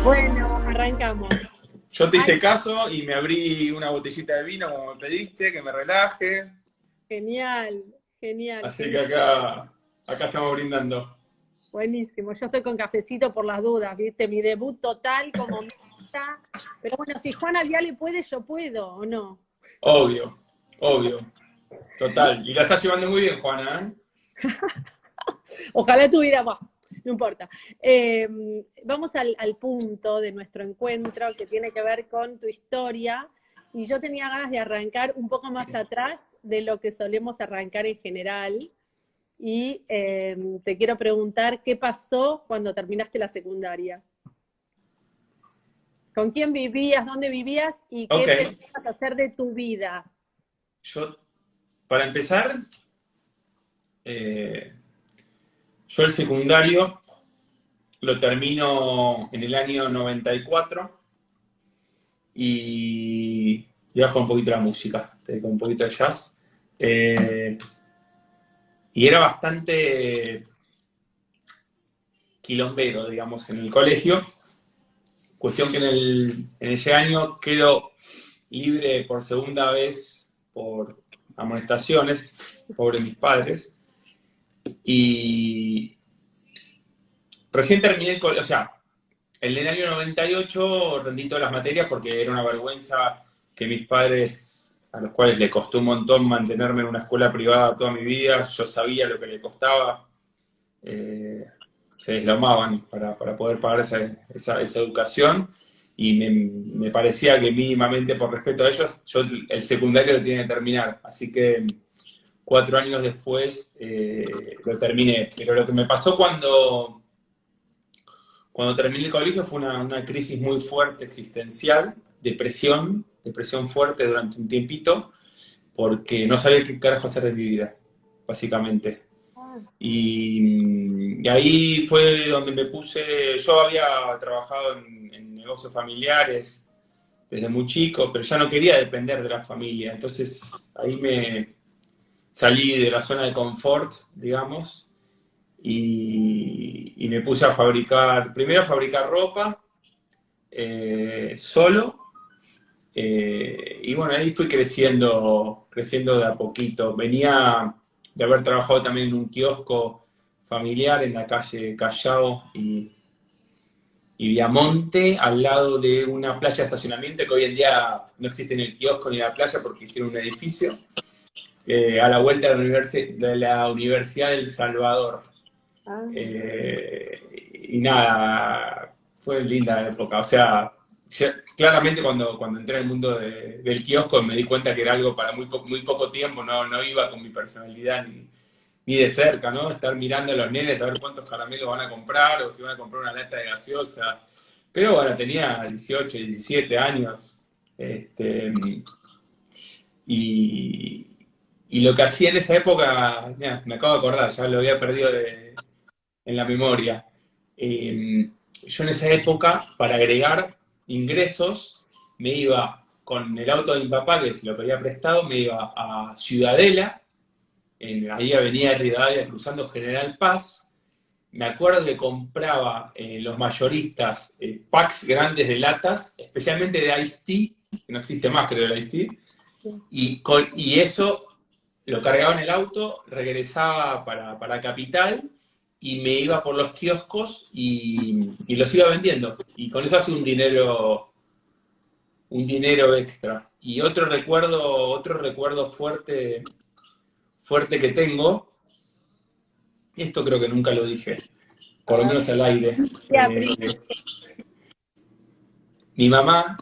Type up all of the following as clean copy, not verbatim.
Bueno, arrancamos. Yo te Ay, hice caso y me abrí una botellita de vino como me pediste, que me relaje. genial, genial, Así que genial. acá estamos brindando. Buenísimo. Yo estoy con cafecito por las dudas, ¿viste? Mi debut total como mixta. Pero bueno, si Juana Viale puede, yo puedo, ¿o no? Obvio, obvio. Total. Y la estás llevando muy bien, Juana, ¿eh? Ojalá tuviera, bah, no importa. Eh, Vamos al punto de nuestro encuentro que tiene que ver con tu historia. Y yo tenía ganas de arrancar un poco más atrás de lo que solemos arrancar en general. Y te quiero preguntar qué pasó cuando terminaste la secundaria. ¿Con quién vivías? ¿Dónde vivías? ¿Y Ok. qué pensabas hacer de tu vida? Yo, para empezar, eh, yo el secundario lo termino en el año 94 y bajo un poquito la música, con un poquito de jazz. Eh, y era bastante quilombero, digamos, en el colegio. Cuestión que en ese año quedo libre por segunda vez por amonestaciones, pobre mis padres. Y recién terminé el colegio, o sea, en el año 98 rendí todas las materias porque era una vergüenza que mis padres, a los cuales le costó un montón mantenerme en una escuela privada toda mi vida, yo sabía lo que le costaba, eh, se deslomaban para poder pagar esa educación y me parecía que mínimamente por respeto a ellos, yo el secundario lo tenía que terminar, así que 4 años después lo terminé. Pero lo que me pasó cuando terminé el colegio fue una crisis muy fuerte existencial, depresión fuerte durante un tiempito, porque no sabía qué carajo hacer de mi vida, básicamente. Ah, Y ahí fue donde me puse, yo había trabajado en negocios familiares desde muy chico, pero ya no quería depender de la familia, entonces ahí me salí de la zona de confort, digamos, y me puse a fabricar, primero a fabricar ropa, solo, y bueno, ahí fui creciendo de a poquito. Venía de haber trabajado también en un kiosco familiar en la calle Callao y Viamonte, al lado de una playa de estacionamiento que hoy en día no existe ni el kiosco ni la playa porque hicieron un edificio, a la vuelta de la Universidad del Salvador. ah. Y nada, fue linda época. O sea, claramente cuando entré en el mundo del kiosco me di cuenta que era algo para muy poco tiempo, no iba con mi personalidad ni de cerca, ¿no? Estar mirando a los nenes a ver cuántos caramelos van a comprar o si van a comprar una lata de gaseosa. Pero bueno, tenía 18, 17 años. Este, y, y lo que hacía en esa época, mira, me acabo de acordar, ya lo había perdido en la memoria. Yo en esa época, para agregar ingresos, me iba con el auto de mi papá, que se lo pedía prestado, me iba a Ciudadela, ahí Avenida Rivadavia, cruzando General Paz. Me acuerdo que compraba los mayoristas packs grandes de latas, especialmente de Ice Tea, que no existe más, creo, el Ice Tea, y eso lo cargaba en el auto, regresaba para Capital y me iba por los kioscos y los iba vendiendo. Y con eso hace un dinero extra. Y otro recuerdo fuerte que tengo, y esto creo que nunca lo dije, por lo Ah, menos al aire. ya, Mi mamá,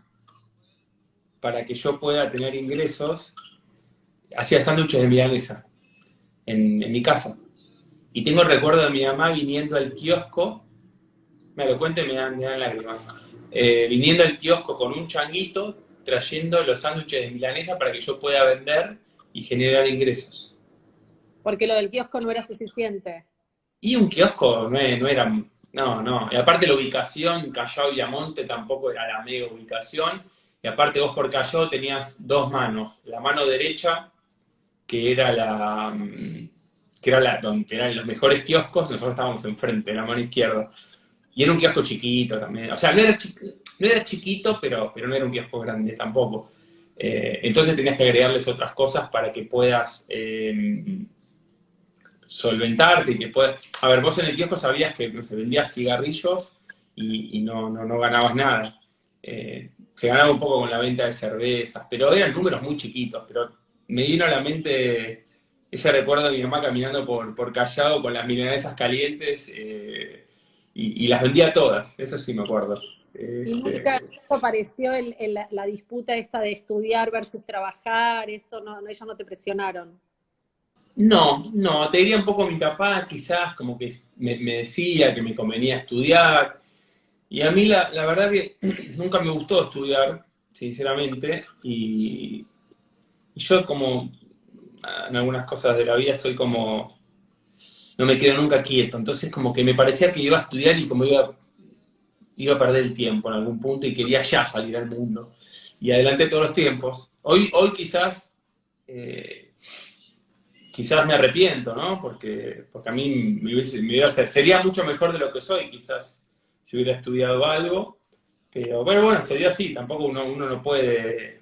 para que yo pueda tener ingresos, hacía sándwiches de milanesa en mi casa. Y tengo el recuerdo de mi mamá viniendo al kiosco, me lo cuento y me dan lágrimas, viniendo al kiosco con un changuito, trayendo los sándwiches de milanesa para que yo pueda vender y generar ingresos. porque lo del kiosco no era suficiente. Y un kiosco no era, no, y aparte la ubicación, Callao y Amonte tampoco era la mega ubicación, y aparte vos por Callao tenías dos manos, la mano derecha, que era donde eran los mejores kioscos, nosotros estábamos enfrente, la mano izquierda. Y era un kiosco chiquito también. O sea, no era chiquito, pero no era un kiosco grande tampoco. Entonces tenías que agregarles otras cosas para que puedas solventarte y que puedas... A ver, vos en el kiosco sabías que no se vendías cigarrillos y no ganabas nada. Se ganaba un poco con la venta de cervezas, pero eran números muy chiquitos. Pero me vino a la mente ese recuerdo de mi mamá caminando por Callao con las milanesas calientes y las vendía todas, eso sí me acuerdo. Y Este, nunca apareció la disputa esta de estudiar versus trabajar, eso no, ellos no te presionaron. no, te diría un poco mi papá, quizás como que me decía que me convenía estudiar, y a mí la verdad que nunca me gustó estudiar, sinceramente, y yo como en algunas cosas de la vida soy como, no me quedo nunca quieto, entonces como que me parecía que iba a estudiar y como iba a perder el tiempo en algún punto y quería ya salir al mundo. Y adelanté todos los tiempos. Hoy quizás, quizás me arrepiento, ¿no? Porque a mí sería mucho mejor de lo que soy, quizás si hubiera estudiado algo. Pero bueno, se dio así, tampoco uno no puede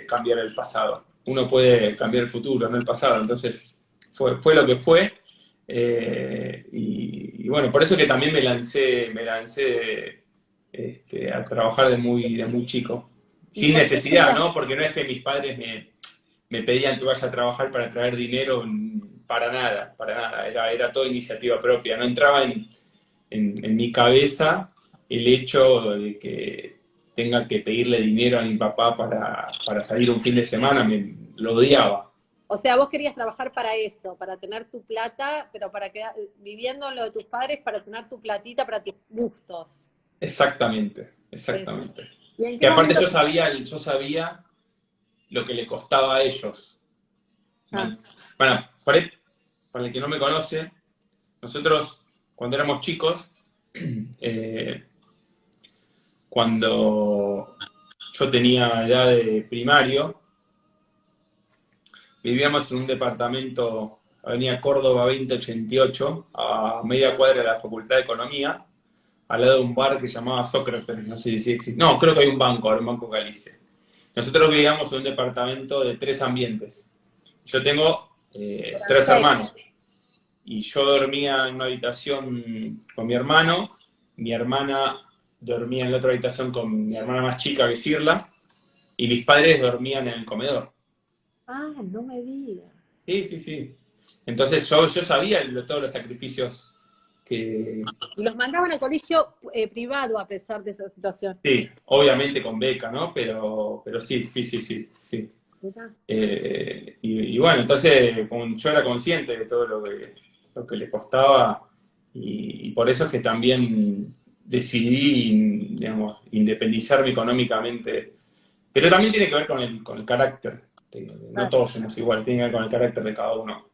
cambiar el pasado, uno puede cambiar el futuro, no el pasado, entonces fue lo que fue, y bueno, por eso que también me lancé a trabajar de muy chico, ¿Y sin por qué necesidad, querías? ¿no? Porque no es que mis padres me pedían que vaya a trabajar para traer dinero, para nada, era todo iniciativa propia, no entraba en mi cabeza el hecho de que tenga que pedirle dinero a mi papá para salir un fin de semana, lo odiaba. O sea, vos querías trabajar para eso, para tener tu plata, pero para quedar viviendo lo de tus padres, para tener tu platita para tus gustos. Exactamente, Sí. exactamente. ¿Y en Y qué aparte momento? yo sabía lo que le costaba a ellos. Ah, Bueno, para el que no me conoce, nosotros cuando éramos chicos, eh, cuando yo tenía edad de primario, vivíamos en un departamento, Avenida Córdoba 2088, a media cuadra de la Facultad de Economía, al lado de un bar que se llamaba Sócrates, no sé si existe. No, creo que hay un banco, ahora un Banco Galicia. Nosotros vivíamos en un departamento de 3 ambientes. Yo tengo eran 3 hermanos. 6. Y yo dormía en una habitación con mi hermano, mi hermana dormía en la otra habitación con mi hermana más chica, que es Irla, y mis padres dormían en el comedor. Ah, no me digas. Sí, sí, sí. Entonces yo sabía todos los sacrificios que, Y los mandaban a colegio privado a pesar de esa situación. sí, obviamente con beca, ¿no? Pero sí, sí, sí, sí, sí. Mirá. Y bueno, entonces yo era consciente de todo lo que le costaba y por eso es que también decidí, digamos, independizarme económicamente. Pero también tiene que ver con el carácter. No Claro. todos somos igual, tiene que ver con el carácter de cada uno.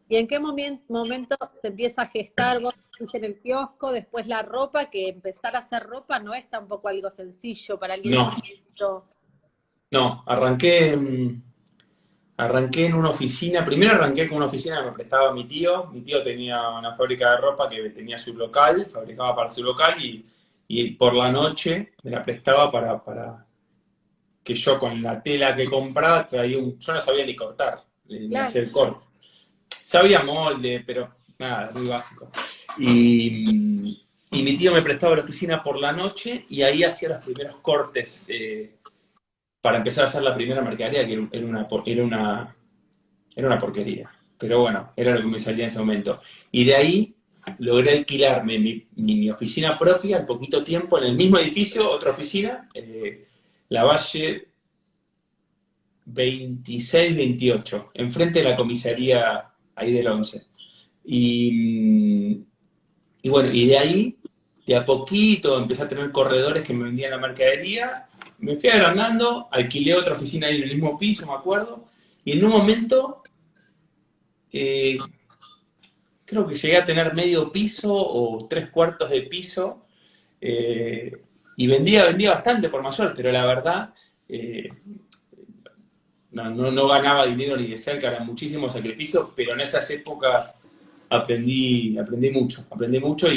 ¿Y en qué momento se empieza a gestar? Vos dijiste en el kiosco, después la ropa, que empezar a hacer ropa no es tampoco algo sencillo para alguien No, chiquito. no, arranqué en una oficina, primero arranqué con una oficina que me prestaba mi tío tenía una fábrica de ropa que tenía su local, fabricaba para su local y por la noche me la prestaba para que yo con la tela que compraba traía yo no sabía ni cortar, ni Claro. hacer corte. Sabía molde, pero nada, muy básico. Y mi tío me prestaba la oficina por la noche y ahí hacía los primeros cortes para empezar a hacer la primera mercadería, que era una porquería. Pero bueno, era lo que me salía en ese momento. Y de ahí logré alquilarme mi oficina propia al poquito tiempo, en el mismo edificio, otra oficina, La Valle 26-28, enfrente de la comisaría ahí del 11. Y, y bueno, y de ahí, de a poquito, empecé a tener corredores que me vendían la mercadería, me fui agrandando, alquilé otra oficina ahí en el mismo piso, me acuerdo, y en un momento eh, creo que llegué a tener medio piso o 3 cuartos de piso, eh, y vendía bastante por mayor, pero la verdad eh, no ganaba dinero ni de cerca, eran muchísimos sacrificios, pero en esas épocas aprendí mucho, e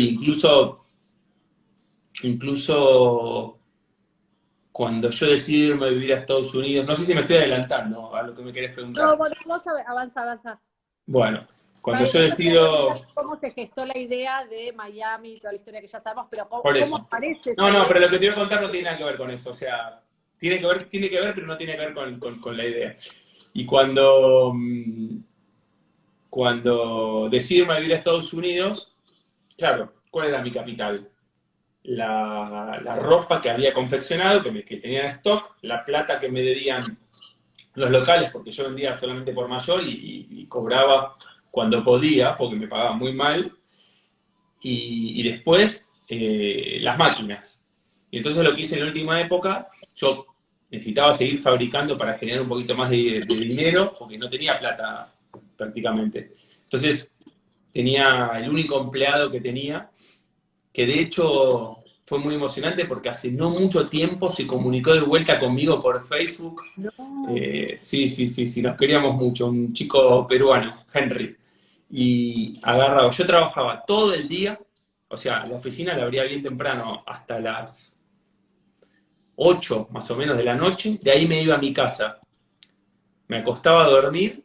incluso cuando yo decidí irme a vivir a Estados Unidos, no sé si me estoy adelantando a lo que me querés No, preguntar. bueno, vos avanza, avanza. Bueno, cuando yo Después te voy a preguntar decido, cómo se gestó la idea de Miami y toda la historia que ya sabemos, pero por cómo eso. aparece No, esa no, idea. pero lo que te voy a contar no tiene nada que ver con eso, o sea, tiene que ver, pero no tiene que ver con la idea. Y cuando decidí irme a vivir a Estados Unidos, claro, ¿cuál era mi capital? La ropa que había confeccionado, que tenía en stock, la plata que me debían los locales, porque yo vendía solamente por mayor y cobraba cuando podía, porque me pagaban muy mal, y después las máquinas. Y entonces lo que hice en la última época, yo necesitaba seguir fabricando para generar un poquito más de dinero, porque no tenía plata prácticamente. Entonces tenía el único empleado que tenía, que de hecho fue muy emocionante porque hace no mucho tiempo se comunicó de vuelta conmigo por Facebook. No, Sí, nos queríamos mucho, un chico peruano, Henry. Y agarrado, yo trabajaba todo el día, o sea, la oficina la abría bien temprano, hasta las 8 más o menos de la noche, de ahí me iba a mi casa, me acostaba a dormir,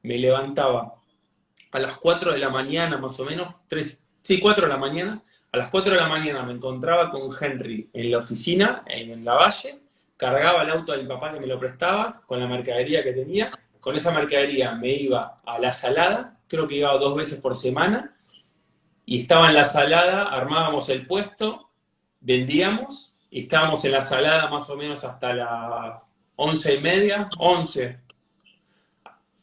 me levantaba a las 4 de la mañana más o menos, 3, sí, 4 de la mañana, a las 4 de la mañana me encontraba con Henry en la oficina, en la Valle, cargaba el auto de mi papá que me lo prestaba, con la mercadería que tenía, con esa mercadería me iba a la salada, creo que iba 2 veces por semana, y estaba en la salada, armábamos el puesto, vendíamos, y estábamos en la salada más o menos hasta las 11:30, 11,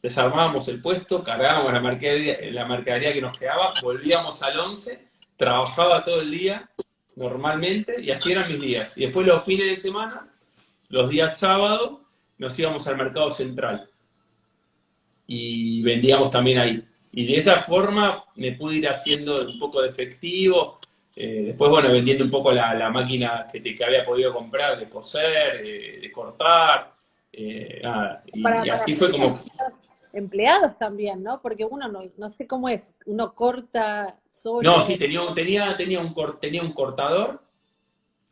desarmábamos el puesto, cargábamos la mercadería que nos quedaba, volvíamos al 11, trabajaba todo el día normalmente y así eran mis días. Y después los fines de semana, los días sábados, nos íbamos al mercado central y vendíamos también ahí. Y de esa forma me pude ir haciendo un poco de efectivo. Después, bueno, vendiendo un poco la máquina que había podido comprar de coser, de cortar. Nada. Y para así fue como. empleados también, ¿no? Porque uno no sé cómo es, uno corta No, sí, solo. tenía un cortador,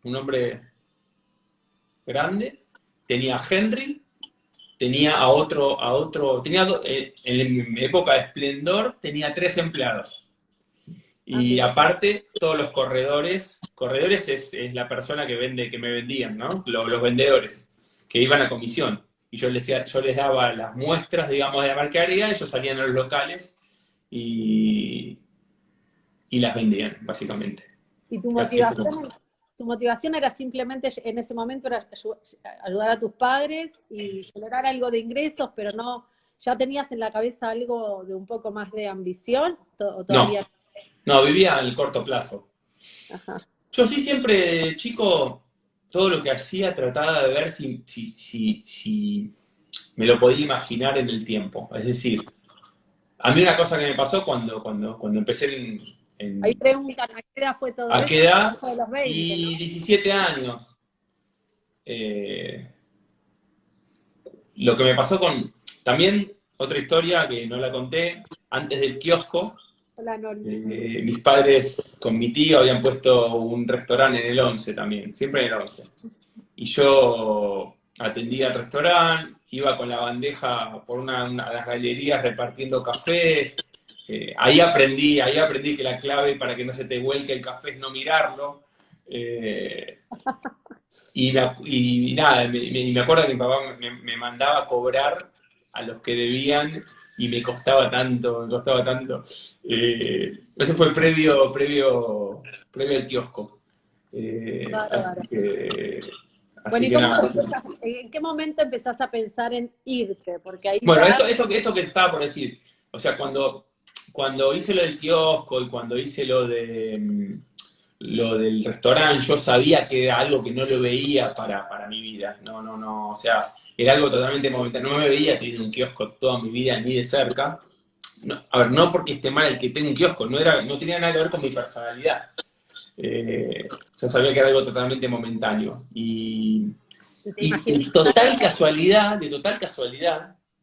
un hombre grande, tenía a Henry, tenía en mi época de esplendor, tenía 3 empleados. Ah, Y mira. aparte, todos los corredores es la persona que me vendían, ¿no? Los vendedores, que iban a comisión. Y yo les daba las muestras, digamos, de la mercadería, ellos salían a los locales y, y las vendían, básicamente. Y Así fue como. tu motivación era simplemente en ese momento era ayudar a tus padres y generar algo de ingresos, pero no, ¿ya tenías en la cabeza algo de un poco más de ambición o No, todavía? no, vivía al corto plazo. Ajá. Yo sí siempre, chico, todo lo que hacía trataba de ver si me lo podía imaginar en el tiempo. Es decir, a mí una cosa que me pasó cuando empecé Ahí preguntan, ¿a qué edad fue todo ¿a eso? qué edad? Eso de los 20, ¿no? Y 17 años. Eh, lo que me pasó también otra historia que no la conté, antes del kiosco, Hola, Normi. mis padres con mi tío habían puesto un restaurante en el 11 también, siempre en el 11. Y yo atendía al restaurante, iba con la bandeja por una de las galerías repartiendo café. Ahí aprendí que la clave para que no se te vuelque el café es no mirarlo. Eh, y nada, me acuerdo que mi papá me mandaba a cobrar a los que debían y me costaba tanto, me costaba tanto. Eso fue previo al kiosco. Eh, Bárbaro. así que, Bueno, así que nada. en qué momento empezás a pensar en irte? Porque ahí Bueno, ya, esto que estaba por decir, o sea, cuando hice lo del kiosco y cuando hice lo del restaurante, yo sabía que era algo que no lo veía para mi vida. No, o sea, era algo totalmente momentáneo. No me veía teniendo un kiosco toda mi vida, ni de cerca. No, a ver, no porque esté mal el que tenga un kiosco, no tenía nada que ver con mi personalidad. Yo sabía que era algo totalmente momentáneo. te Y imaginas. de total casualidad,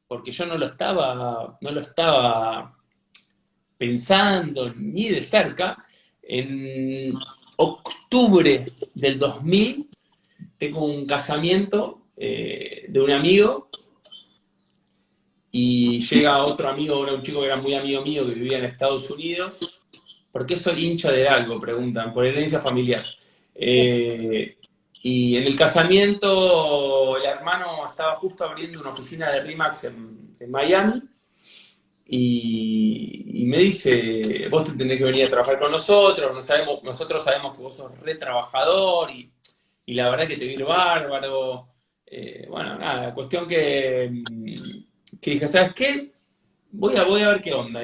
porque yo no lo estaba pensando ni de cerca. En octubre del 2000 tengo un casamiento de un amigo y llega otro amigo, un chico que era muy amigo mío que vivía en Estados Unidos. ¿Por qué soy hincha de algo? Preguntan, por herencia familiar. Y en el casamiento el hermano estaba justo abriendo una oficina de RE/MAX en Miami y me dice, vos te tenés que venir a trabajar con nosotros, nosotros sabemos que vos sos re trabajador y la verdad que te viene bárbaro. Bueno, nada, cuestión que dije, ¿sabes qué? Voy a ver qué onda.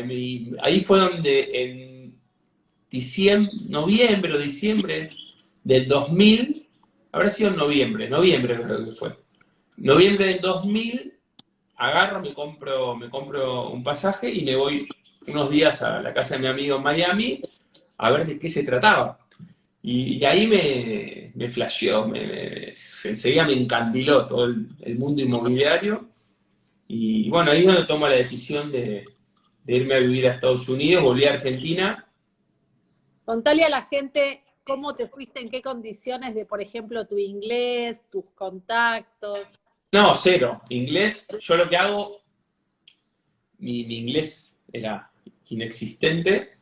Ahí fue donde en noviembre o diciembre del 2000, habrá sido en noviembre creo que fue. Noviembre del 2000, agarro, me compro un pasaje y me voy unos días a la casa de mi amigo en Miami a ver de qué se trataba. Y ahí me flasheó, enseguida me encandiló todo el mundo inmobiliario. Y bueno, ahí es donde tomo la decisión de irme a vivir a Estados Unidos, volví a Argentina. Contale a la gente cómo te fuiste, en qué condiciones de, por ejemplo, tu inglés, tus contactos. No, cero. Inglés, yo lo que hago, mi inglés era inexistente,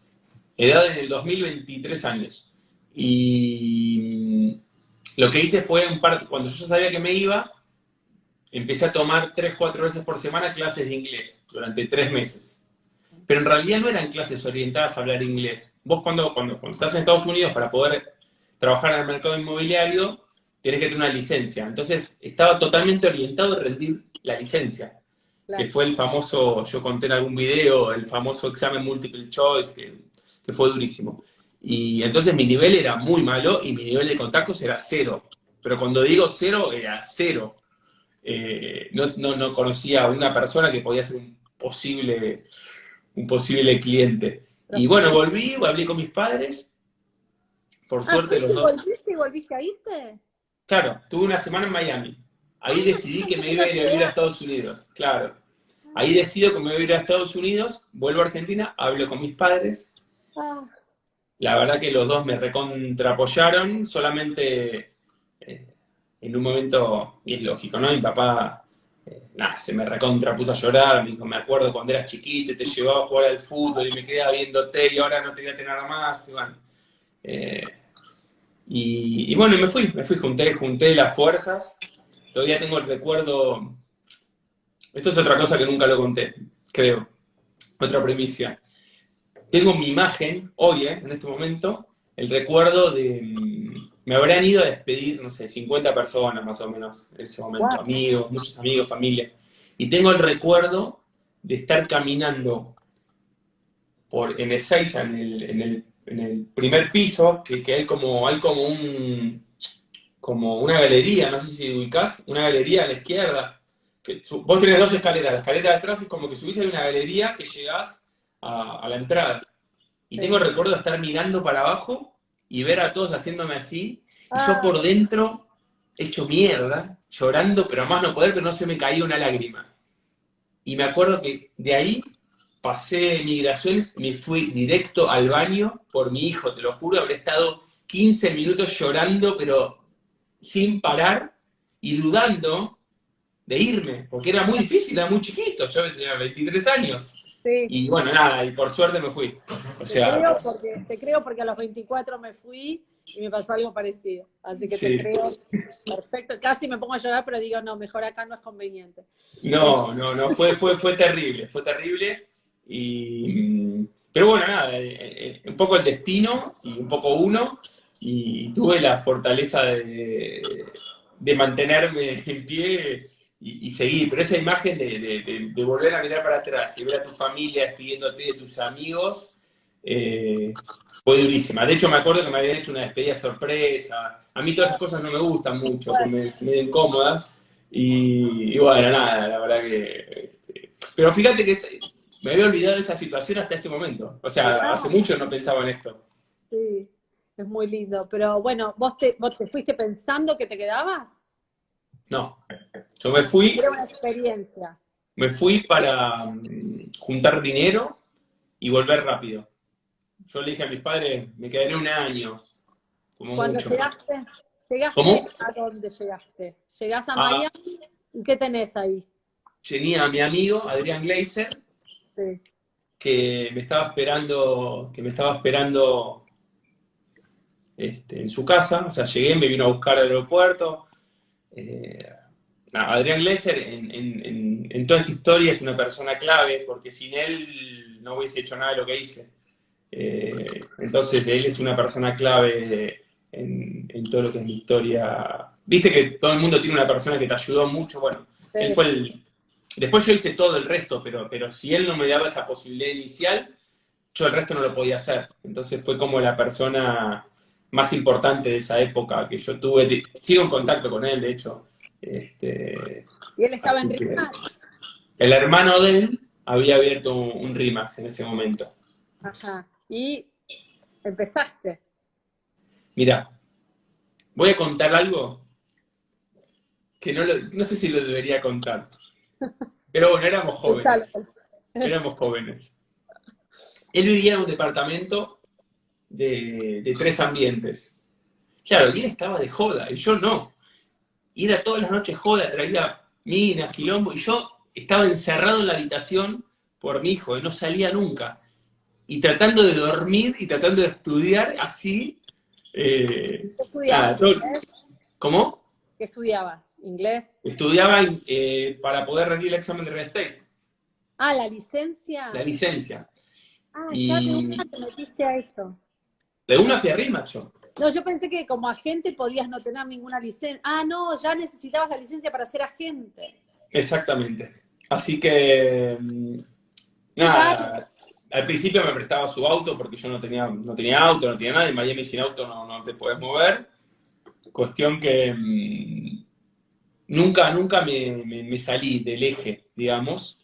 edad en el 2023 años. Y lo que hice fue cuando yo ya sabía que me iba, empecé a tomar 3, 4 veces por semana clases de inglés durante 3 meses. Pero en realidad no eran clases orientadas a hablar inglés. Vos cuando estás en Estados Unidos para poder trabajar en el mercado inmobiliario, tenés que tener una licencia. Entonces estaba totalmente orientado a rendir la licencia, Claro. que fue el famoso, yo conté en algún video, el famoso examen multiple choice, que fue durísimo. Y entonces mi nivel era muy malo y mi nivel de contactos era cero. Pero cuando digo cero, era cero. No conocía a una persona que podía ser un posible cliente. Y bueno, volví, hablé con mis padres, por suerte los dos. ¿Volviste y volviste a irte? Claro, tuve una semana en Miami. Ahí decidí que me iba a ir a vivir a Estados Unidos, claro. Ahí decido que me voy a ir a Estados Unidos, vuelvo a Argentina, hablo con mis padres. La verdad que los dos me recontrapoyaron, solamente en un momento, y es lógico, ¿no? Mi papá, nada, se me recontrapuso a llorar, me dijo, me acuerdo cuando eras chiquito, te llevaba a jugar al fútbol y me quedaba viéndote y ahora no te voy a tener nada más, y bueno. Y bueno, me fui, junté las fuerzas, todavía tengo el recuerdo, esto es otra cosa que nunca lo conté, creo, otra primicia. Tengo mi imagen, hoy, en este momento, el recuerdo me habrán ido a despedir, no sé, 50 personas más o menos en ese momento, Wow. amigos, muchos amigos, familia. Y tengo el recuerdo de estar caminando en Ezeiza, en el primer piso, que hay como una galería, no sé si ubicás, una galería a la izquierda. Vos tenés 2 escaleras, la escalera de atrás es como que subís a una galería que llegás a la entrada. Y tengo el recuerdo de estar mirando para abajo y ver a todos haciéndome así, y yo por dentro, hecho mierda, llorando, pero a más no poder, pero no se me caía una lágrima. Y me acuerdo que de ahí pasé migraciones, me fui directo al baño por mi hijo, te lo juro, habré estado 15 minutos llorando, pero sin parar y dudando de irme, porque era muy difícil, era muy chiquito, yo tenía 23 años. Sí. Y bueno, nada, y por suerte me fui. O sea, te creo porque a los 24 me fui y me pasó algo parecido. Así que sí. te creo perfecto. Casi me pongo a llorar, pero digo, no, mejor acá no es conveniente. No, fue terrible, pero bueno, nada, un poco el destino y un poco uno, y tuve la fortaleza de mantenerme en pie y seguir. Pero esa imagen de volver a mirar para atrás y ver a tu familia despidiéndote de tus amigos, fue durísima. De hecho, me acuerdo que me habían hecho una despedida sorpresa. A mí todas esas cosas no me gustan mucho, que me den cómodas. Y bueno, nada, la verdad que... pero fíjate que me había olvidado de esa situación hasta este momento. O sea, hace mucho no pensaba en esto. Sí, es muy lindo. Pero bueno, vos te fuiste pensando que te quedabas? No, yo me fui Era una experiencia. para juntar dinero y volver rápido. Yo le dije a mis padres, me quedaré un año, como Cuando mucho. llegaste, ¿Cómo? ¿a dónde llegaste? Llegás a Ah, Miami, ¿y qué tenés ahí? tenía a mi amigo Adrián Gleiser, Sí. que me estaba esperando en su casa. O sea, llegué, me vino a buscar al aeropuerto. Eh, Adrián Gleiser en toda esta historia es una persona clave, porque sin él no hubiese hecho nada de lo que hice. Entonces, él es una persona clave en todo lo que es mi historia. Viste que todo el mundo tiene una persona que te ayudó mucho. Bueno, él Sí. fue el. Después yo hice todo el resto, pero si él no me daba esa posibilidad inicial, yo el resto no lo podía hacer. Entonces fue como la persona más importante de esa época que yo tuve. Sigo en contacto con él, de hecho. ¿Y él estaba en Así que Rimac? el hermano de él había abierto un Rimax en ese momento. Ajá. Y empezaste. Mira, voy a contar algo que no sé si lo debería contar. Pero bueno, éramos Usalo. jóvenes. Éramos jóvenes. Él vivía en un departamento de 3 ambientes. Claro, y él estaba de joda, y yo no. Y era todas las noches joda, traía minas, quilombo, y yo estaba encerrado en la habitación por mi hijo, y no salía nunca. Y tratando de dormir y tratando de estudiar así. ¿Qué estudiabas? Nada, ¿cómo? ¿Qué estudiabas? ¿Inglés? Estudiaba para poder rendir el examen de real estate, Ah, la la licencia. licencia. Ah, ya de Y una te metiste a eso. de una fui a RIMAC yo. No, yo pensé que como agente podías no tener ninguna licencia. Ah, no, ya necesitabas la licencia para ser agente. Exactamente. Así que, Qué bárbaro. nada, al principio me prestaba su auto porque yo no tenía auto, no tenía nada. En Miami sin auto no te podés mover. Cuestión que nunca me salí del eje, digamos.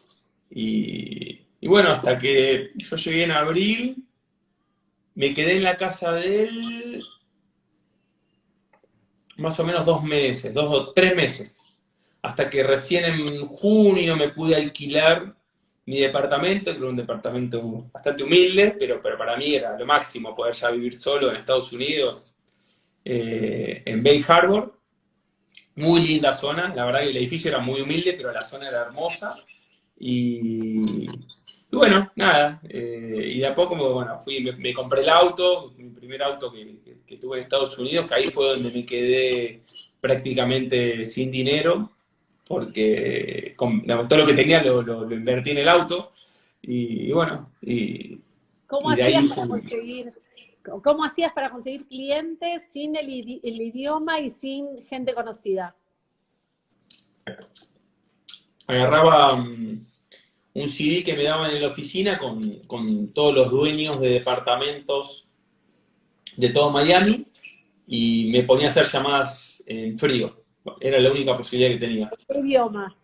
Y bueno, hasta que yo llegué en abril, me quedé en la casa de él más o menos 2 meses, 2 o 3 meses. Hasta que recién en junio me pude alquilar mi departamento, que era un departamento bastante humilde, pero para mí era lo máximo poder ya vivir solo en Estados Unidos, en Bay Harbor. Muy linda zona, la verdad que el edificio era muy humilde, pero la zona era hermosa. Y bueno, nada, y de a poco, bueno, me compré el auto, mi primer auto que tuve en Estados Unidos, que ahí fue donde me quedé prácticamente sin dinero, porque digamos, todo lo que tenía lo invertí en el auto, y bueno, ¿Cómo y de hacías ahí para fui. conseguir, cómo hacías para conseguir clientes sin el idioma y sin gente conocida? Agarraba un CD que me daban en la oficina con todos los dueños de departamentos de todo Miami y me ponía a hacer llamadas en frío. Era la única posibilidad que tenía. ¿Qué idioma?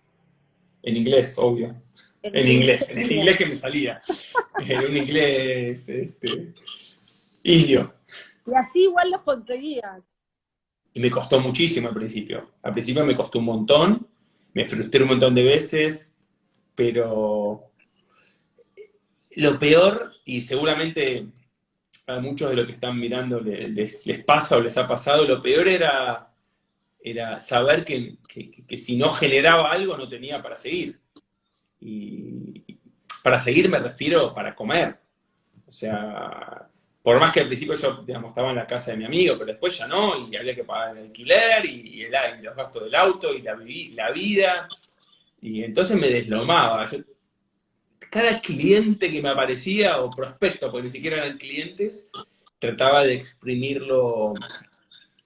En inglés, obvio. En En inglés. inglés, en el inglés que me salía. Era un inglés indio. Y así igual los conseguías. Y me costó muchísimo al principio. Al principio me costó un montón, me frustré un montón de veces, pero lo peor, y seguramente a muchos de los que están mirando les pasa o les ha pasado, lo peor era saber que si no generaba algo no tenía para seguir. Y para seguir me refiero para comer. O sea, por más que al principio yo, digamos, estaba en la casa de mi amigo, pero después ya no, y había que pagar el alquiler y los gastos del auto y la vida. Y entonces me deslomaba. Cada cliente que me aparecía, o prospecto, porque ni siquiera eran clientes, trataba de exprimirlo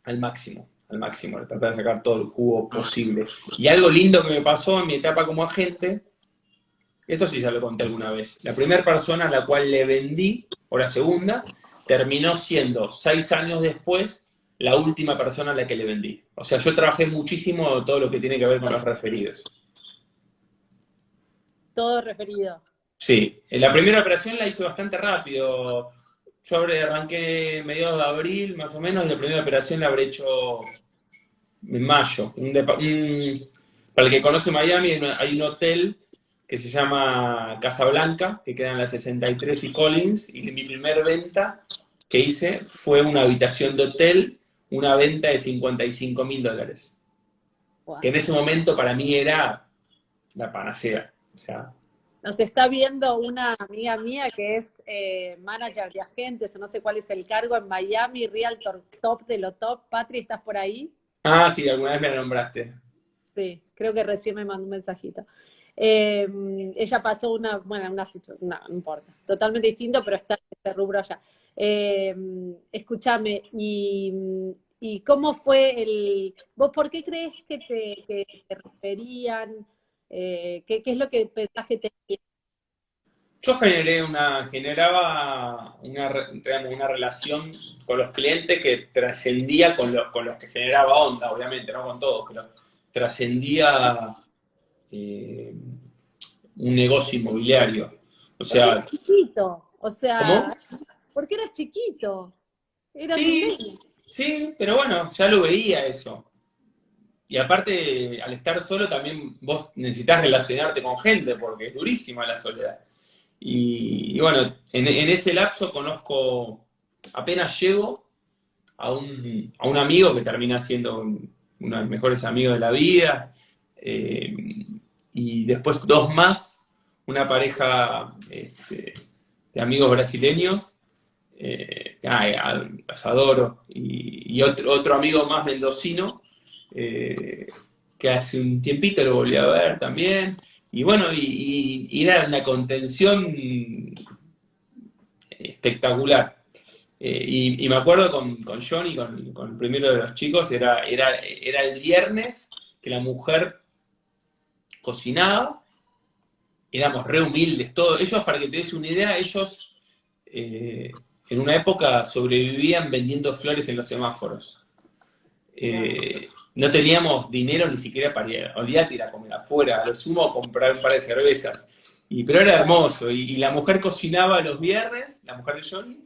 al máximo, de tratar de sacar todo el jugo posible. Y algo lindo que me pasó en mi etapa como agente, esto sí ya lo conté alguna vez, la primera persona a la cual le vendí, o la segunda, terminó siendo 6 años después la última persona a la que le vendí. O sea, yo trabajé muchísimo todo lo que tiene que ver con los referidos. Todos referidos. Sí, la primera operación la hice bastante rápido. Yo arranqué mediados de abril, más o menos, y la primera operación la habré hecho en mayo. Para el que conoce Miami, hay un hotel que se llama Casa Blanca, que queda en la 63 y Collins, y mi primer venta que hice fue una habitación de hotel, una venta de $55.000, Wow. que en ese momento para mí era la panacea. O sea, Nos está viendo una amiga mía que es manager de agentes, o no sé cuál es el cargo en Miami, Realtor Top de lo top. Patri, ¿estás por ahí? sí, alguna vez me la nombraste. Sí, creo que recién me mandó un mensajito. Ella pasó no importa, totalmente distinto, pero está en este rubro allá. Eh, Escúchame, y cómo fue vos por qué crees que te referían? ¿Qué es lo que pensás que te... Yo generaba digamos, una relación con los clientes que trascendía con los que generaba onda, obviamente, no con todos, pero trascendía eh, un negocio inmobiliario. O Porque eras sea, chiquito, o sea, ¿cómo? porque eras chiquito, eras un Sí, nene. sí, pero bueno, ya lo veía eso. Y aparte, al estar solo también vos necesitas relacionarte con gente, porque es durísima la soledad. Y bueno, en ese lapso apenas llego a un amigo que termina siendo uno de los mejores amigos de la vida, eh, y después dos más, una pareja de amigos brasileños, los adoro, y otro amigo más mendocino, eh, que hace un tiempito lo volví a ver también, y bueno, y era una contención espectacular. Y me acuerdo con Johnny, con el primero de los chicos, era el viernes que la mujer cocinaba, éramos re humildes, todos. Ellos, para que te des una idea, ellos en una época sobrevivían vendiendo flores en los semáforos. Wow. No teníamos dinero ni siquiera para ir, olvídate ir a comer afuera, a lo sumo comprar un par de cervezas. Pero era hermoso, y la mujer cocinaba los viernes, la mujer de Johnny,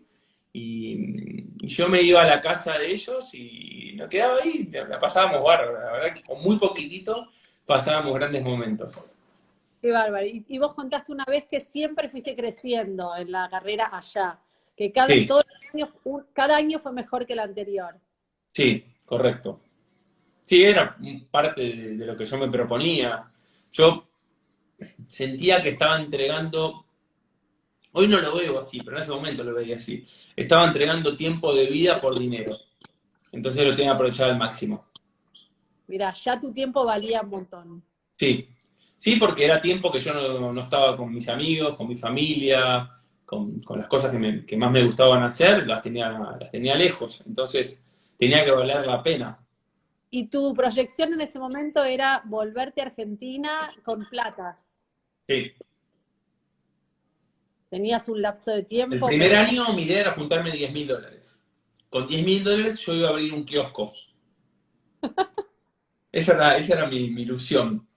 y yo me iba a la casa de ellos y nos quedaba ahí, la pasábamos bárbaro, la verdad que con muy poquitito pasábamos grandes momentos. Qué bárbaro. Y vos contaste una vez que siempre fuiste creciendo en la carrera allá, que Sí, cada año fue mejor que el anterior. sí, correcto. Sí, era parte de lo que yo me proponía. Yo sentía que estaba entregando, hoy no lo veo así, pero en ese momento lo veía así, estaba entregando tiempo de vida por dinero. Entonces lo tenía que aprovechar al máximo. Mirá, ya tu tiempo valía un montón. Sí, sí, porque era tiempo que yo no estaba con mis amigos, con mi familia, con las cosas que más me gustaban hacer, las tenía lejos. Entonces tenía que valer la pena. Y tu proyección en ese momento era volverte a Argentina con plata. Sí. Tenías un lapso de El tiempo, primer pero año mi idea era juntarme $10.000. Con $10.000 yo iba a abrir un kiosco. Esa era mi ilusión.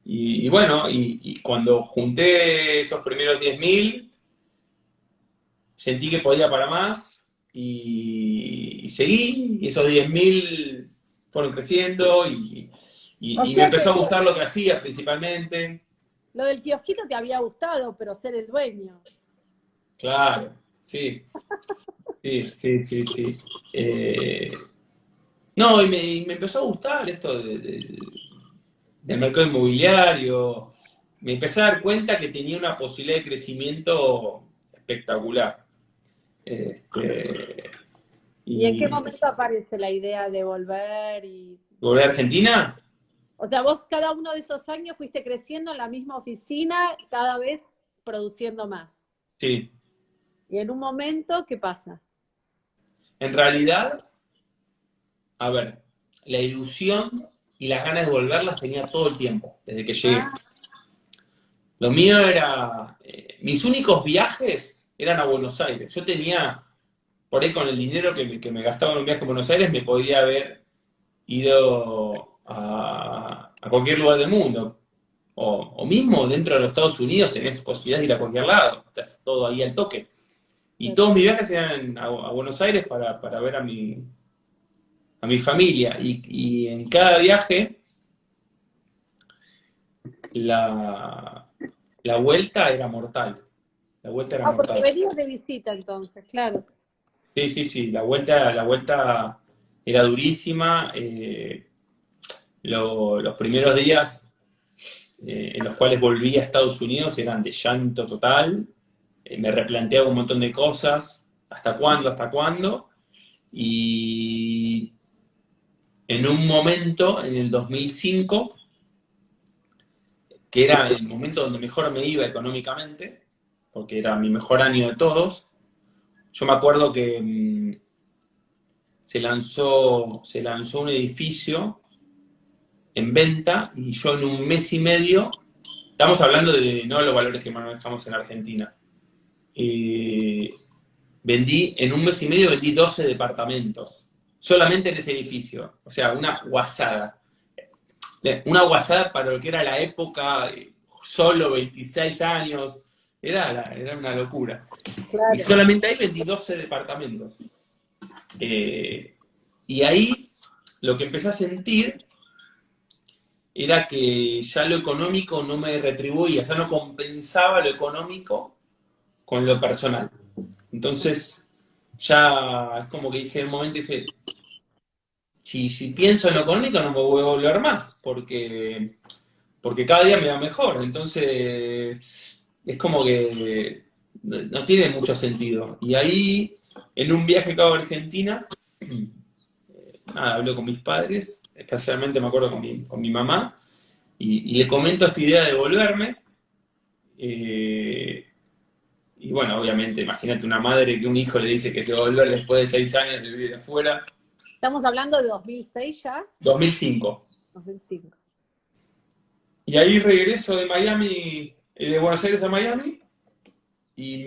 Y bueno, y cuando junté esos primeros 10.000, sentí que podía para más y seguí, y esos 10.000 fueron creciendo o y me sea que empezó a gustar lo que hacía principalmente. lo del kiosquito te había gustado, pero ser el dueño. Claro, sí, sí, sí, sí, sí. Eh, no, y me empezó a gustar esto del mercado inmobiliario. Me empecé a dar cuenta que tenía una posibilidad de crecimiento espectacular. Este, ¿Y en qué y momento aparece la idea de volver volver a Argentina, o sea, vos cada uno de esos años fuiste creciendo en la misma oficina, cada vez produciendo más. sí. Y en un momento, ¿qué pasa? En realidad, a ver, la ilusión y las ganas de volver las tenía todo el tiempo, desde que llegué. Ah, Lo mío era, mis únicos viajes eran a Buenos Aires. Yo tenía, por ahí con el dinero que me gastaba en un viaje a Buenos Aires, me podía haber ido a cualquier lugar del mundo. O mismo dentro de los Estados Unidos tenés posibilidad de ir a cualquier lado, estás todo ahí al toque. Y todos mis viajes eran a Buenos Aires para ver a mi familia. Y en cada viaje la vuelta era mortal. La vuelta era Ah, porque mortal. venías de visita entonces, claro. Sí, sí, sí, la vuelta era durísima. Los primeros días en los cuales volví a Estados Unidos eran de llanto total. Me replanteaba un montón de cosas. ¿Hasta cuándo? ¿Hasta cuándo? Y en un momento, en el 2005, que era el momento donde mejor me iba económicamente, porque era mi mejor año de todos, yo me acuerdo que se lanzó un edificio en venta y yo en un mes y medio, estamos hablando de no los valores que manejamos en Argentina, eh, en un mes y medio vendí 12 departamentos, solamente en ese edificio, o sea, una guasada. Una guasada para lo que era la época, solo 26 años, era una locura. Y Claro. solamente ahí vendí 12 departamentos. Y ahí lo que empecé a sentir era que ya lo económico no me retribuía, ya no compensaba lo económico con lo personal. Entonces, ya es como que dije en un momento, dije, si pienso en lo económico no me voy a volver más, porque cada día me va mejor. Entonces, es como que no tiene mucho sentido. Y ahí, en un viaje que hago a Argentina, nada, hablo con mis padres, especialmente me acuerdo con mi mamá, y le comento esta idea de volverme. eh, y bueno, obviamente, imagínate una madre que un hijo le dice que se va a volver después de 6 años de vivir afuera. Estamos hablando de 2006 ya, 2005. 2005. Y ahí regreso de Miami, de Buenos Aires a Miami, y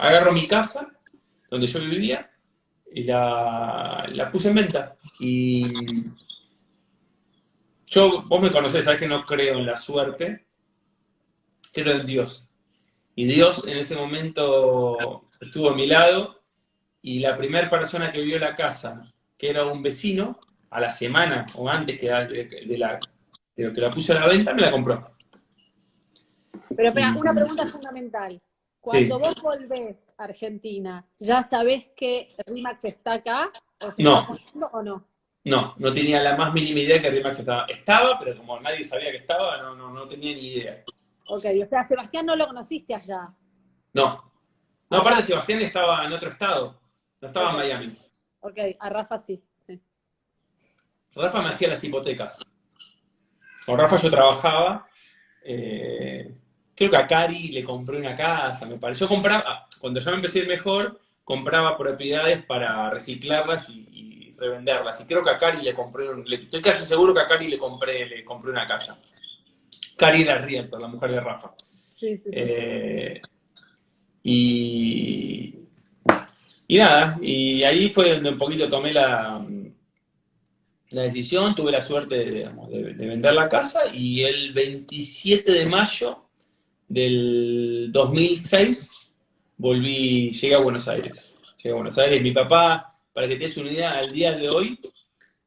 agarro mi casa, donde yo vivía, y la puse en venta. Y vos me conocés, sabés que no creo en la suerte, creo en Dios. Y Dios en ese momento estuvo a mi lado, y la primera persona que vio la casa, que era un vecino, a la semana o antes de lo que la puse a la venta, me la compró. Pero espera, Y una pregunta fundamental. sí, Cuando vos volvés a Argentina, ¿ya sabés que Rimax está acá? ¿O se está no, poniendo o no? no tenía la más mínima idea que Rimax estaba. Estaba, pero como nadie sabía que estaba, no tenía ni idea. Ok, o sea, Sebastián no lo conociste allá, No. No, aparte acá. Sebastián estaba en otro estado, no estaba Ok, en Miami. ok, a Rafa sí. Sí. Rafa me hacía las hipotecas. Con Rafa yo trabajaba, eh, creo que a Cari le compré una casa, me pareció. Yo compraba, cuando yo me empecé a ir mejor, compraba propiedades para reciclarlas y revenderlas. Y creo que a Cari estoy casi seguro que a Cari le compré una casa. Cari era Rieto, la mujer de Rafa. Sí, sí, sí. Eh, y, y nada, y ahí fue donde un poquito tomé la decisión, tuve la suerte digamos, de vender la casa y el 27 de mayo del 2006 llegué a Buenos Aires. Llegué a Buenos Aires. Mi papá, para que te des una idea, al día de hoy,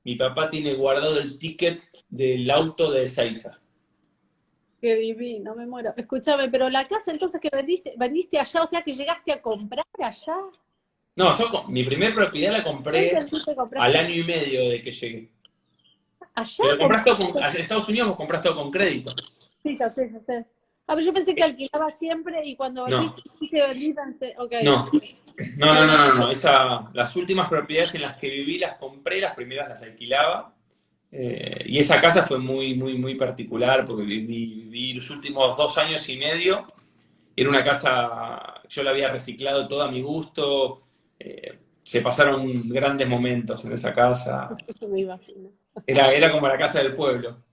mi papá tiene guardado el ticket del auto de Ezeiza. Qué divino, me muero. Escúchame, pero la casa entonces que vendiste allá, o sea que llegaste a comprar allá. No, mi primer propiedad la No compré entendí que al compraste año y medio de que llegué. allá. Pero compras todo Compraste. en Estados Unidos vos compras todo con crédito. Sí, ya sé, ya sé. Ah, pero yo pensé que alquilaba siempre y cuando No, volviste dijiste vendí, pensé, ok, no, no, no, qué no, no, no. Las últimas propiedades en las que viví las compré, las primeras las alquilaba. Y esa casa fue muy, muy, muy particular porque viví los últimos 2 años y medio. Era una casa, yo la había reciclado toda a mi gusto. Se pasaron grandes momentos en esa casa. me imagino. Era como la casa del pueblo.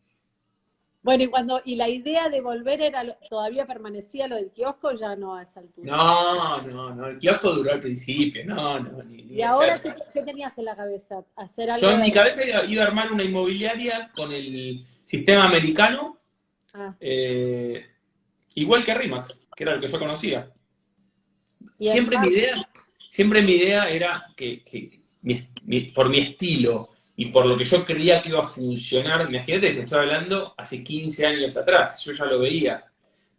Bueno, y la idea de volver todavía permanecía lo del kiosco, ya no a esa altura. No, no, no. El kiosco duró al principio. No, no, ni ¿Y de ahora cerca. qué tenías en la cabeza? ¿Hacer Yo algo en mi de... cabeza iba a armar una inmobiliaria con el sistema americano, Ah, eh, igual que Rimax, que era el que yo conocía. y en Siempre mi base, idea, siempre mi idea era que por mi estilo y por lo que yo creía que iba a funcionar, imagínate que te estoy hablando hace 15 años atrás, yo ya lo veía.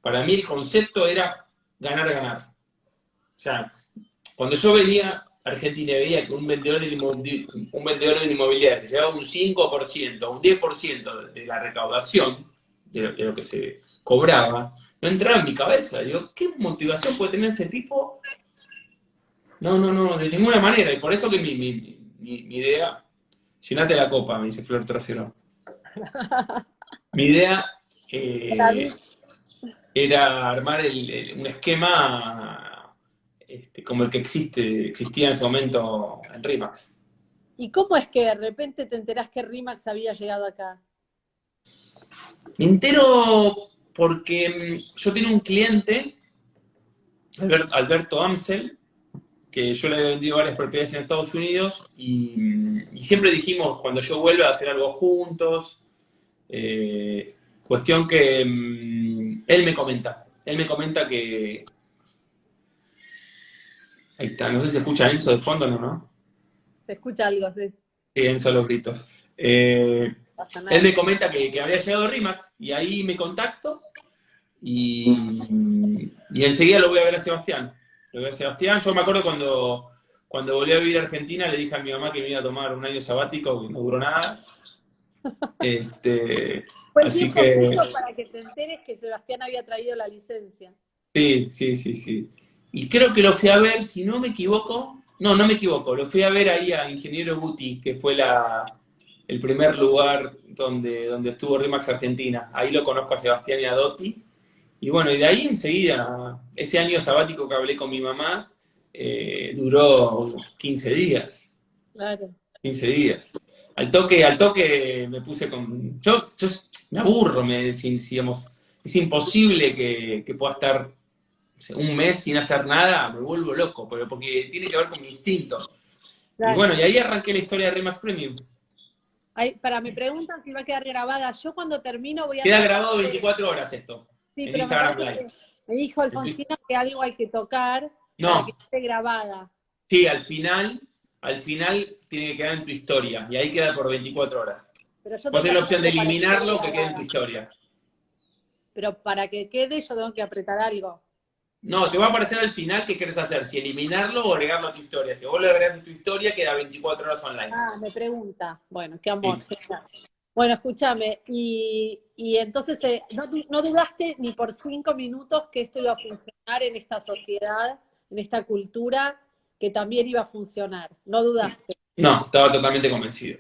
Para mí el concepto era ganar, ganar. O sea, cuando yo venía a Argentina y veía que un vendedor de inmobiliarias se llevaba un 5%, un 10% de la recaudación, de lo que se cobraba, no entraba en mi cabeza. Digo, ¿qué motivación puede tener este tipo? No, no, no, de ninguna manera. Y por eso que mi idea, llenate la copa, me dice Flor Trasero. Mi idea era armar un esquema como el que existía en ese momento en RIMAX. ¿Y cómo es que de repente te enterás que RIMAX había llegado acá? Me entero porque yo tenía un cliente, Alberto Amsel, que yo le había vendido varias propiedades en Estados Unidos y siempre dijimos, cuando yo vuelva a hacer algo juntos, cuestión que él me comenta que, ahí está, no sé si se escucha Enzo de fondo, ¿no? Se escucha algo así, no Sí, Enzo los gritos. pasa Él nada. me comenta que había llegado RIMAX y ahí me contacto y enseguida lo voy a ver a Sebastián. Lo voy a ver a Sebastián. Yo me acuerdo cuando volví a vivir a Argentina le dije a mi mamá que me iba a tomar un año sabático, que no duró nada. Fue el Así tiempo que justo para que te enteres que Sebastián había traído la licencia. sí, sí, sí, sí. Y creo que lo fui a ver, si no me equivoco, no me equivoco, lo fui a ver ahí a Ingeniero Guti, que fue el primer lugar donde estuvo RIMAX Argentina. Ahí lo conozco a Sebastián y a Dotti. Y bueno, y de ahí enseguida, ese año sabático que hablé con mi mamá, duró 15 días. Claro. 15 días. Al toque me puse con. Yo me aburro, digamos, es imposible que pueda estar un mes sin hacer nada, me vuelvo loco, pero porque tiene que ver con mi instinto. Y Claro. bueno, y ahí arranqué la historia de Remax Premium. Me preguntan si va a quedar grabada. Yo cuando termino voy a Queda tratar grabado de... 24 horas esto, Sí, en pero me Instagram parece Live. que me dijo Alfonsina que algo hay que tocar para que No, esté grabada. sí, al final tiene que quedar en tu historia, y ahí queda por 24 horas. Pero yo Vos tengo que tenés la hacer opción de algo para que quede eliminarlo o que quede en tu grabada. historia. Pero para que quede yo tengo que apretar algo. No, te va a aparecer al final qué querés hacer, si eliminarlo o agregarlo a tu historia. Si vos lo agregás en tu historia, queda 24 horas online. Ah, me pregunta. Bueno, qué amor, Sí. genial. Bueno, escúchame, y entonces no dudaste ni por 5 minutos que esto iba a funcionar en esta sociedad, en esta cultura, que también iba a funcionar. No dudaste. No, estaba totalmente convencido.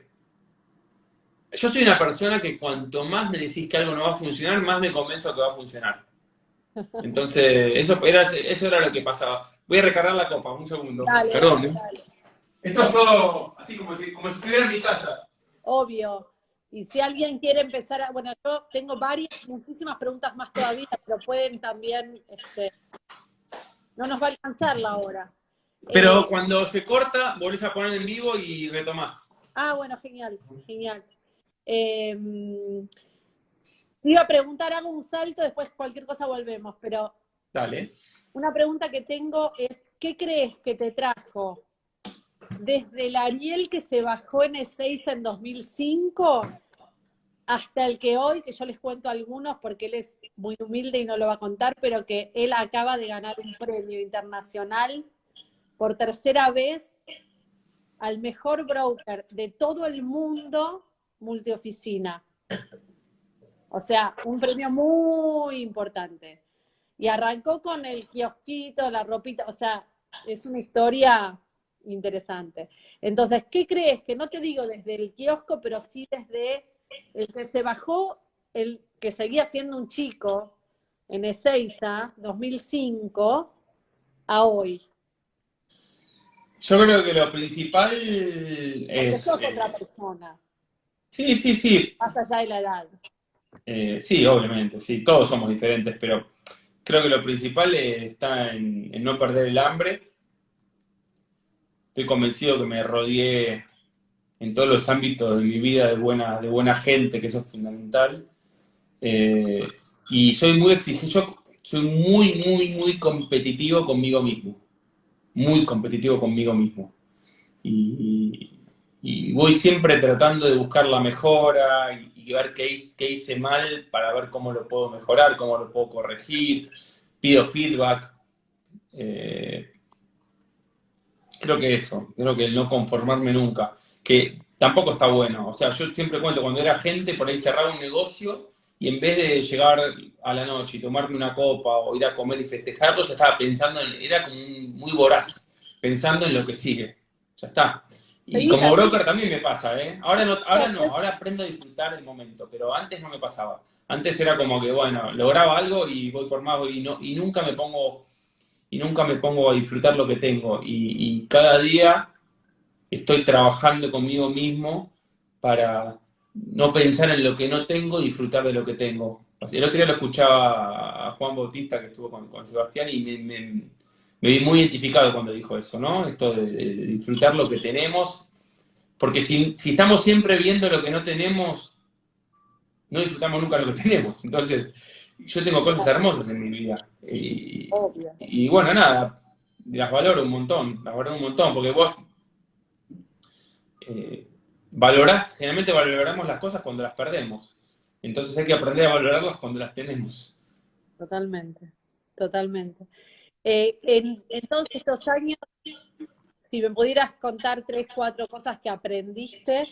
Yo soy una persona que cuanto más me decís que algo no va a funcionar, más me convenzo que va a funcionar. Entonces, eso era lo que pasaba. Voy a recargar la copa, un segundo. Dale, Perdón, dale, ¿eh? dale. Esto es todo así como si estuviera en mi casa. Obvio. Y si alguien quiere empezar a, bueno, yo tengo muchísimas preguntas más todavía, pero pueden también, no nos va a alcanzar la hora. Pero cuando se corta, volvés a poner en vivo y retomás. Bueno, genial, genial. Eh, iba a preguntar, hago un salto, después cualquier cosa volvemos, pero Dale. una pregunta que tengo es, ¿qué crees que te trajo desde el Ariel que se bajó en Ezeiza en 2005 hasta el que hoy, que yo les cuento algunos porque él es muy humilde y no lo va a contar, pero que él acaba de ganar un premio internacional por tercera vez al mejor broker de todo el mundo multioficina? O sea, un premio muy importante. Y arrancó con el kiosquito, la ropita, o sea, es una historia interesante. Entonces, ¿qué crees? Que no te digo desde el kiosco, pero sí desde el que se bajó, el que seguía siendo un chico en Ezeiza, 2005, a hoy. Yo creo que lo principal Porque es. sos otra persona, Sí, sí, sí. más allá de la edad. Sí, obviamente, sí. Todos somos diferentes, pero creo que lo principal está en no perder el hambre. Estoy convencido que me rodeé en todos los ámbitos de mi vida de buena gente, que eso es fundamental. Eh, y soy muy exigente, yo soy muy competitivo conmigo mismo. Muy competitivo conmigo mismo. Y, y voy siempre tratando de buscar la mejora y ver qué hice mal para ver cómo lo puedo mejorar, cómo lo puedo corregir, pido feedback. Eh, Creo que eso, creo que el no conformarme nunca, que tampoco está bueno. O sea, yo siempre cuento, cuando era gente, por ahí cerraba un negocio y en vez de llegar a la noche y tomarme una copa o ir a comer y festejarlo, ya estaba pensando era como muy voraz, pensando en lo que sigue. Ya está. Y ¿Seguís como así? broker también me pasa, ¿eh? Ahora aprendo a disfrutar el momento, pero antes no me pasaba. Antes era como que, bueno, lograba algo y voy por más, y nunca me pongo a disfrutar lo que tengo. Y cada día estoy trabajando conmigo mismo para no pensar en lo que no tengo y disfrutar de lo que tengo. El otro día lo escuchaba a Juan Bautista, que estuvo con Sebastián, y me vi muy identificado cuando dijo eso, ¿no? Esto de disfrutar lo que tenemos, porque si estamos siempre viendo lo que no tenemos, no disfrutamos nunca lo que tenemos. Entonces, yo tengo cosas hermosas en mi vida. Obvio. Y bueno, nada, las valoro un montón, porque vos generalmente valoramos las cosas cuando las perdemos. Entonces hay que aprender a valorarlas cuando las tenemos. Totalmente, totalmente. En todos estos años, si me pudieras contar 3, 4 cosas que aprendiste.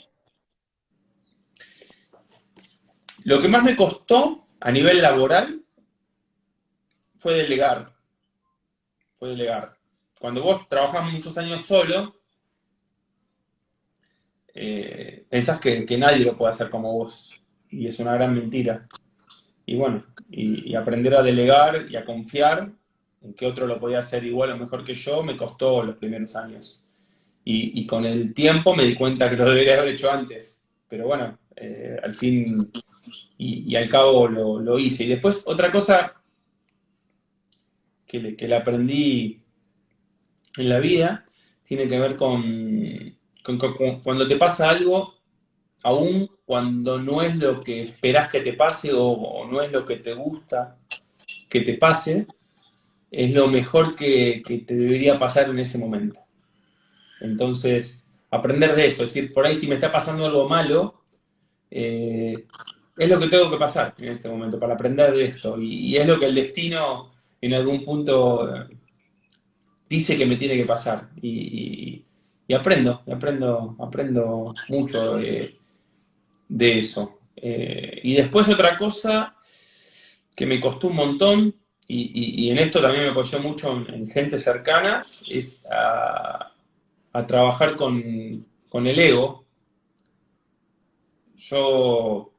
Lo que más me costó a nivel laboral fue delegar. Fue delegar. Cuando vos trabajás muchos años solo, pensás que nadie lo puede hacer como vos. Y es una gran mentira. Y bueno, y aprender a delegar y a confiar en que otro lo podía hacer igual o mejor que yo, me costó los primeros años. Y con el tiempo me di cuenta que lo debería haber hecho antes. Pero bueno, al fin y al cabo lo hice. Y después otra cosa que le aprendí en la vida tiene que ver con cuando te pasa algo, aún cuando no es lo que esperás que te pase o no es lo que te gusta que te pase, es lo mejor que te debería pasar en ese momento. Entonces, aprender de eso, es decir, por ahí si me está pasando algo malo, es lo que tengo que pasar en este momento para aprender de esto. Y es lo que el destino en algún punto dice que me tiene que pasar. Y aprendo mucho de eso. Y después otra cosa que me costó un montón, y en esto también me apoyó mucho en gente cercana, es a trabajar con el ego. Yo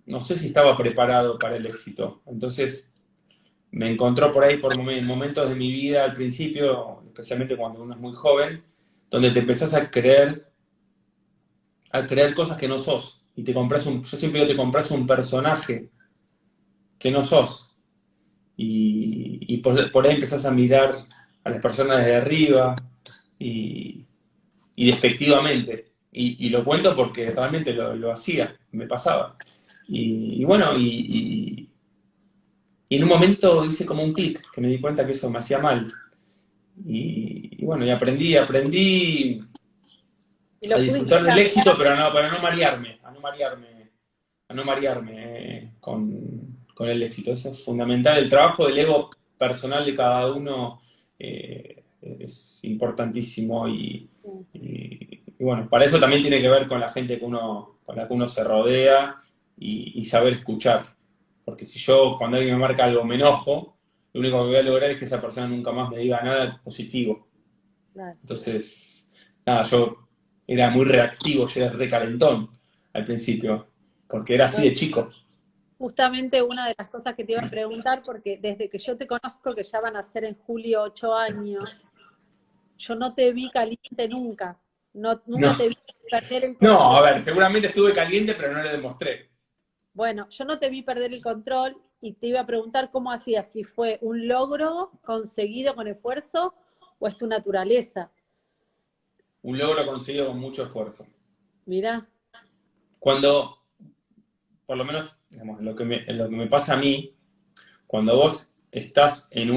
no sé si estaba preparado para el éxito. Entonces me encontró por ahí por momentos de mi vida al principio, especialmente cuando uno es muy joven, donde te empezás a creer cosas que no sos. Y yo siempre digo, te compras un personaje que no sos. Y por ahí empezás a mirar a las personas desde arriba y, y despectivamente. Y lo cuento porque realmente lo hacía, me pasaba. Bueno, y en un momento hice como un clic, que me di cuenta que eso me hacía mal. Y bueno, y aprendí Y a lo pudiste disfrutar del éxito, cambiar. pero para no marearme, con el éxito. Eso es fundamental. El trabajo del ego personal de cada uno es importantísimo y bueno, para eso también tiene que ver con la gente con la que uno se rodea y saber escuchar. Porque si yo, cuando alguien me marca algo, me enojo, lo único que voy a lograr es que esa persona nunca más me diga nada positivo. Claro. Entonces, nada, yo era muy reactivo, yo era recalentón al principio, porque era así Bueno, de chico. justamente una de las cosas que te iba a preguntar, porque desde que yo te conozco, que ya van a ser en julio 8 años, yo no te vi caliente nunca. No, No, nunca te vi perder el no, a control. ver, seguramente estuve caliente, pero no lo demostré. Bueno, yo no te vi perder el control y te iba a preguntar cómo hacías, si fue un logro conseguido con esfuerzo o es tu naturaleza. Un logro conseguido con mucho esfuerzo. Mirá, Cuando, por lo menos, digamos, lo que me pasa a mí, cuando vos estás en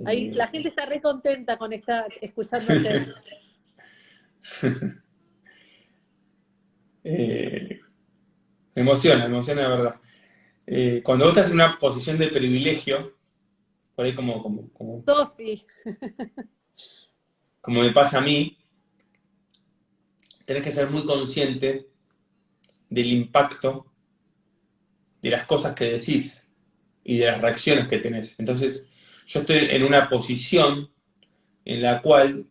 ahí la eh, gente está re contenta con estar escuchándote. Eh, me emociona de verdad. Cuando vos estás en una posición de privilegio, por ahí Sofi, como me pasa a mí, tenés que ser muy consciente del impacto de las cosas que decís y de las reacciones que tenés. Entonces, yo estoy en una posición en la cual,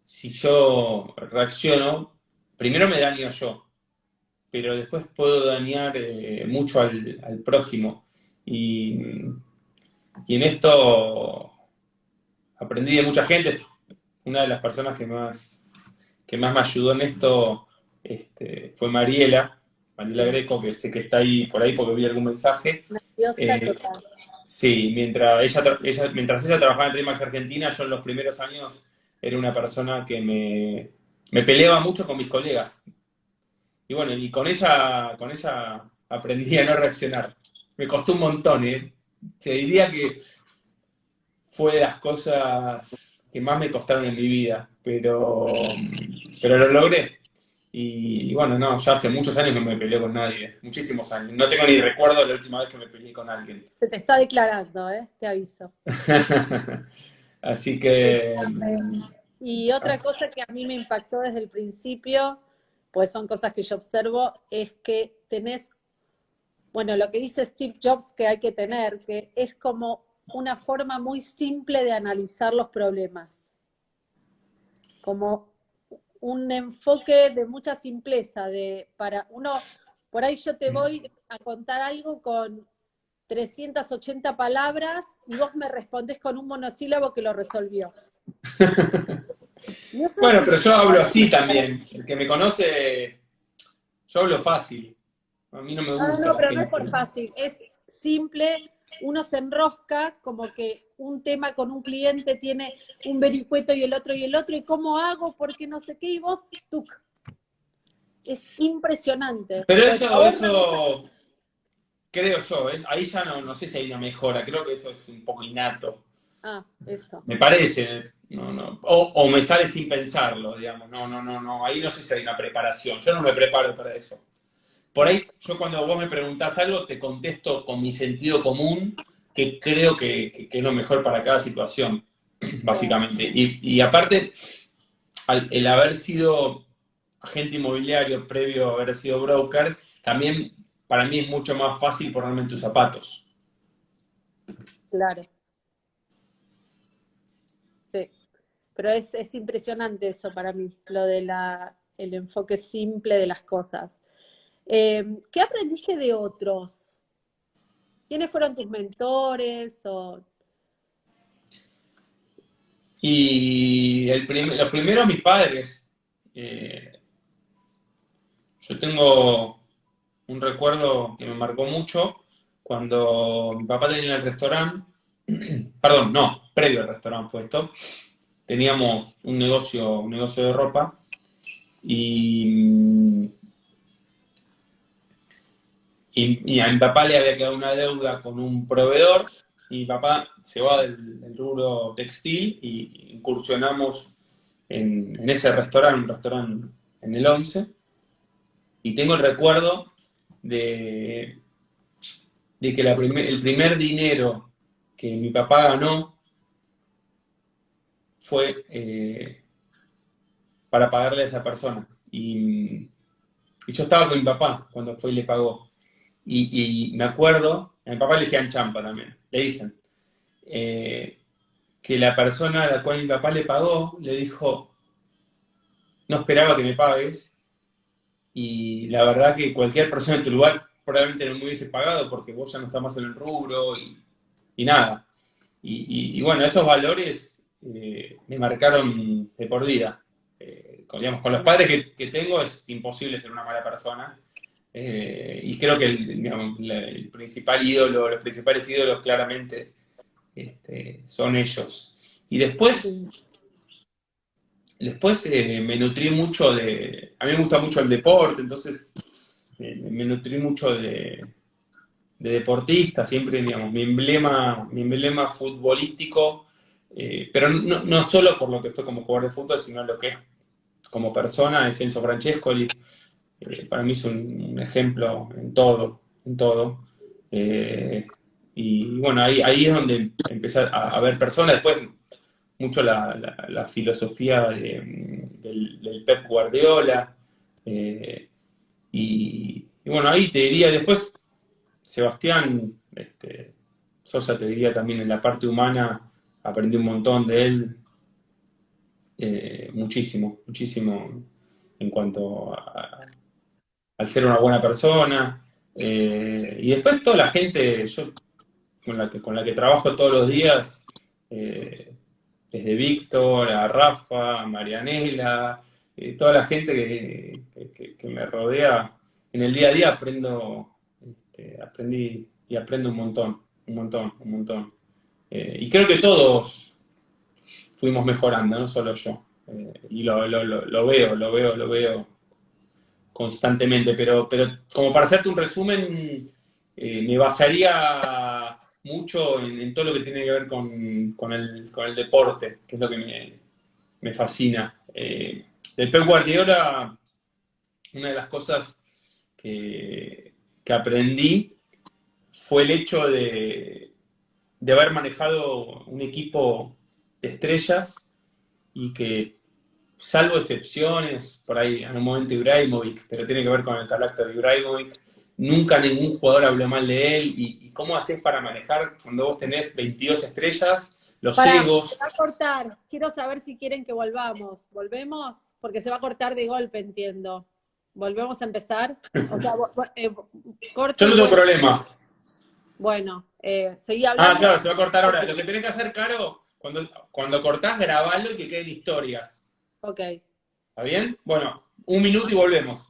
si yo reacciono, primero me daño yo, pero después puedo dañar mucho al prójimo. Y, y en esto aprendí de mucha gente. Una de las personas que más me ayudó en esto fue Mariela Greco, que sé que está ahí por ahí porque vi algún mensaje. una diosa Eh, total. sí, mientras ella trabajaba en Remax Argentina, yo en los primeros años era una persona que me peleaba mucho con mis colegas. Y bueno, y con ella aprendí a no reaccionar. Me costó un montón, ¿eh? Te diría que fue de las cosas que más me costaron en mi vida, pero lo logré. Y bueno, no, ya hace muchos años que no me peleé con nadie, muchísimos años. No tengo ni recuerdo la última vez que me peleé con alguien. Se te está declarando, te aviso. Así que, Y otra cosa que a mí me impactó desde el principio, pues son cosas que yo observo, es que tenés, bueno, lo que dice Steve Jobs que hay que tener, que es como una forma muy simple de analizar los problemas, como un enfoque de mucha simpleza, para uno, por ahí yo te voy a contar algo con 380 palabras y vos me respondés con un monosílabo que lo resolvió. Y eso bueno, es pero yo hablo así para también. El que me conoce, yo hablo fácil. A mí no me no, gusta no, la pero no es por gente. fácil, es simple, uno se enrosca, como que un tema con un cliente tiene un vericueto y el otro, y cómo hago, porque no sé qué, y vos, tuc. Es impresionante. Pero Pues te ahorra muchas. eso creo yo, ahí ya no sé si hay una mejora, creo que eso es un poco innato. Ah, eso. Me parece, no. O me sale sin pensarlo, digamos. No. Ahí no sé si hay una preparación. Yo no me preparo para eso. Por ahí, yo cuando vos me preguntás algo, te contesto con mi sentido común, que creo que es lo mejor para cada situación, básicamente. Y aparte, el haber sido agente inmobiliario previo a haber sido broker, también para mí es mucho más fácil ponerme en tus zapatos. Claro, sí. Pero es impresionante eso para mí, lo de el enfoque simple de las cosas. ¿Qué aprendiste de otros? ¿Quiénes fueron tus mentores? Y los primeros mis padres. Eh, yo tengo un recuerdo que me marcó mucho cuando mi papá tenía el restaurante, perdón, no, previo al restaurante fue esto, teníamos un negocio de ropa y, y a mi papá le había quedado una deuda con un proveedor y mi papá se va del rubro textil y incursionamos en ese restaurante, un restaurante en el 11 y tengo el recuerdo de, de que el primer dinero que mi papá ganó fue para pagarle a esa persona. Y yo estaba con mi papá cuando fue y le pagó. Y me acuerdo, a mi papá le decían champa también, le dicen, eh, que la persona a la cual mi papá le pagó le dijo, no esperaba que me pagues, y la verdad que cualquier persona en tu lugar probablemente no me hubiese pagado porque vos ya no estás más en el rubro y nada. Y bueno, esos valores me marcaron de por vida. Digamos, con los padres que tengo es imposible ser una mala persona. Y creo que digamos, el principal ídolo, los principales ídolos claramente son ellos. Y después me nutrí mucho de... A mí me gusta mucho el deporte, entonces me nutrí mucho de deportista, siempre, digamos, mi emblema futbolístico, pero no solo por lo que fue como jugador de fútbol, sino lo que es como persona es Enzo Francescoli. Para mí es un ejemplo en todo, en todo. Y bueno, ahí es donde empecé a ver personas. Después, mucho la filosofía del Pep Guardiola. Y bueno, ahí te diría, después, Sebastián Sosa, te diría también en la parte humana, aprendí un montón de él, muchísimo, muchísimo en cuanto al ser una buena persona. Y después toda la gente, yo con la que trabajo todos los días, eh, desde Víctor, a Rafa, a Marianela, toda la gente que me rodea en el día a día aprendí y aprendo un montón, un montón, un montón. Y creo que todos fuimos mejorando, no solo yo. Y lo veo constantemente, pero como para hacerte un resumen, me basaría mucho en todo lo que tiene que ver con el deporte, que es lo que me fascina. Del Pep Guardiola, una de las cosas que aprendí fue el hecho de haber manejado un equipo de estrellas y que, salvo excepciones, por ahí en un momento Ibrahimovic, pero tiene que ver con el carácter de Ibrahimovic, nunca ningún jugador habló mal de él. ¿Y cómo haces para manejar cuando vos tenés 22 estrellas, los Pará, se egos? va a cortar. Quiero saber si quieren que volvamos. ¿Volvemos? Porque se va a cortar de golpe, entiendo. ¿Volvemos a empezar? O sea, corto Yo y no tengo vuelvo. problema. Bueno, seguí Ah, hablando. claro, se va a cortar ahora. Lo que tenés que hacer, Caro, cuando cortás, grabalo y que queden historias. Ok. ¿Está bien? Bueno, un minuto y volvemos.